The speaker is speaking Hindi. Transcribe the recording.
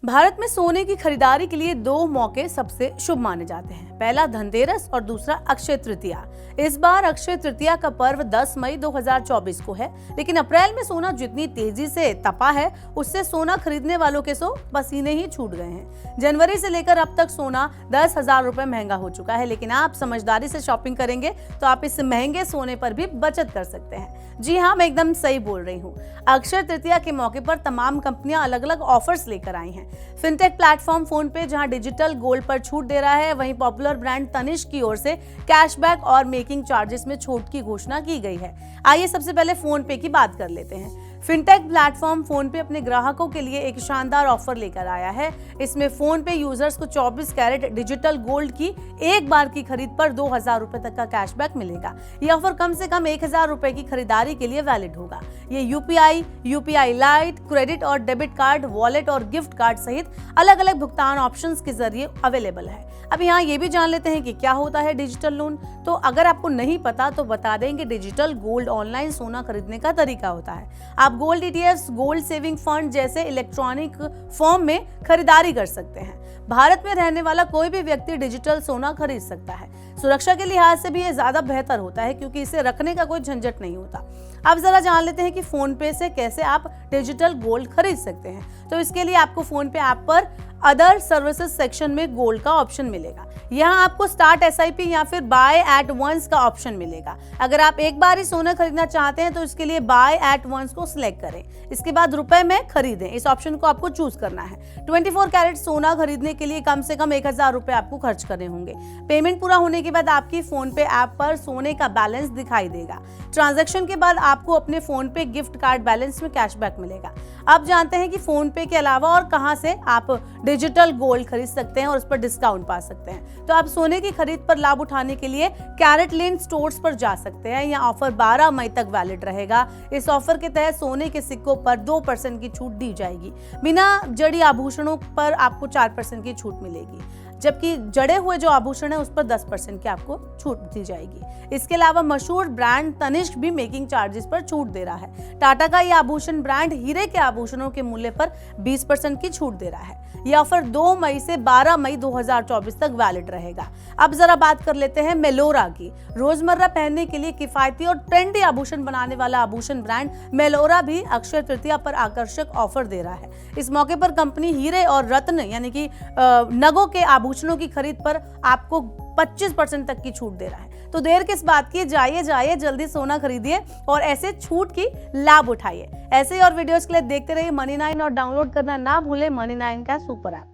भारत में सोने की खरीदारी के लिए दो मौके सबसे शुभ माने जाते हैं। पहला धनतेरस और दूसरा अक्षय तृतीया। इस बार अक्षय तृतीया का पर्व 10 मई 2024 को है, लेकिन अप्रैल में सोना जितनी तेजी से तपा है उससे सोना खरीदने वालों के पसीने ही छूट गए हैं। जनवरी से लेकर अब तक सोना 10,000 रुपए महंगा हो चुका है, लेकिन आप समझदारी से शॉपिंग करेंगे तो आप इस महंगे सोने पर भी बचत कर सकते हैं। जी हाँ, मैं एकदम सही बोल रही हूँ। अक्षय तृतीया के मौके पर तमाम कंपनियां अलग अलग ऑफर्स लेकर आई हैं। फिनटेक प्लेटफॉर्म फोन पे जहां डिजिटल गोल्ड पर छूट दे रहा है, वहीं पॉपुलर ब्रांड तनिष्क की ओर से कैशबैक और मेकिंग चार्जेस में छूट की घोषणा की गई है। आइए सबसे पहले फोन पे की बात कर लेते हैं। फिनटेक प्लेटफॉर्म फोन पे अपने ग्राहकों के लिए एक शानदार ऑफर लेकर आया है। इसमें फोन पे यूजर्स को 24 कैरेट डिजिटल गोल्ड की एक बार की खरीद पर 2,000 रुपए तक का कैशबैक मिलेगा। ये ऑफर कम से कम 1,000 रुपए की खरीदारी के लिए वैलिड होगा। ये यूपीआई लाइट, क्रेडिट और डेबिट कार्ड, वॉलेट और गिफ्ट कार्ड सहित अलग अलग भुगतान ऑप्शंस के जरिए अवेलेबल है। अब यहाँ ये भी जान लेते हैं कि क्या होता है डिजिटल लोन। तो अगर आपको नहीं पता तो बता दें कि डिजिटल गोल्ड ऑनलाइन सोना खरीदने का तरीका होता है। आप gold ETFs, gold saving fund जैसे इलेक्ट्रॉनिक फॉर्म में खरीदारी कर सकते हैं। भारत में रहने वाला कोई भी व्यक्ति डिजिटल सोना खरीद सकता है। सुरक्षा के लिहाज से भी ये ज्यादा बेहतर होता है क्योंकि इसे रखने का कोई झंझट नहीं होता। अब जरा जान लेते हैं कि फोन पे से कैसे आप डिजिटल गोल्ड खरीद सकते हैं। तो इसके लिए आपको फोन पे ऐप पर अदर सर्विसेज सेक्शन में गोल्ड का ऑप्शन मिलेगा। यहाँ आपको स्टार्ट एसआईपी या फिर बाय एट वंस का ऑप्शन मिलेगा। अगर आप एक बार ही सोना खरीदना चाहते हैं तो इसके लिए बाय एट वंस को सिलेक्ट करें। इसके बाद रुपए में खरीदें, इस ऑप्शन को आपको चूज करना है। 24 कैरेट सोना खरीदने के लिए कम से कम 1,000 रुपए आपको खर्च करने होंगे। पेमेंट पूरा होने के बाद आपकी फोन पे ऐप पर सोने का बैलेंस दिखाई देगा। ट्रांजैक्शन के बाद आपको अपने फोन पे गिफ्ट कार्ड बैलेंस में कैशबैक मिलेगा। अब जानते हैं कि फोन पे के अलावा और कहां से आप डिजिटल गोल्ड खरीद सकते हैं और उस पर डिस्काउंट पा सकते हैं। तो आप सोने की खरीद पर लाभ उठाने के लिए कैरेटलैंड स्टोर्स पर जा सकते हैं। यह ऑफर 12 मई तक वैलिड रहेगा। इस ऑफर के तहत सोने के सिक्कों पर 2% की छूट दी जाएगी। बिना जड़ी आभूषणों पर आपको 4% की छूट मिलेगी, जबकि जड़े हुए जो आभूषण है उस पर 10% की आपको छूट दी जाएगी। इसके अलावा मशहूर ब्रांड तनिष्क भी मेकिंग चार्जेस पर छूट दे रहा है। टाटा का यह आभूषण ब्रांड हीरे के आभूषणों के मूल्य पर 20% की छूट दे रहा है। यह ऑफर 2 मई से 12 मई 2024 तक वैलिड रहेगा। अब जरा बात कर लेते हैं मेलोरा की। रोजमर्रा पहनने के लिए किफायती और ट्रेंडी आभूषण बनाने वाला आभूषण ब्रांड मेलोरा भी अक्षय तृतीया पर आकर्षक ऑफर दे रहा है। इस मौके पर कंपनी हीरे और रत्न यानी कि नगों के आभूषणों की खरीद पर आपको 25% तक की छूट दे रहा है। तो देर किस बात की, जाइए जल्दी सोना खरीदिए और ऐसे छूट की लाभ उठाइए। ऐसे ही और वीडियोस के लिए देखते रहिए मनी9 और डाउनलोड करना ना भूलें मनी9 का सुपर ऐप।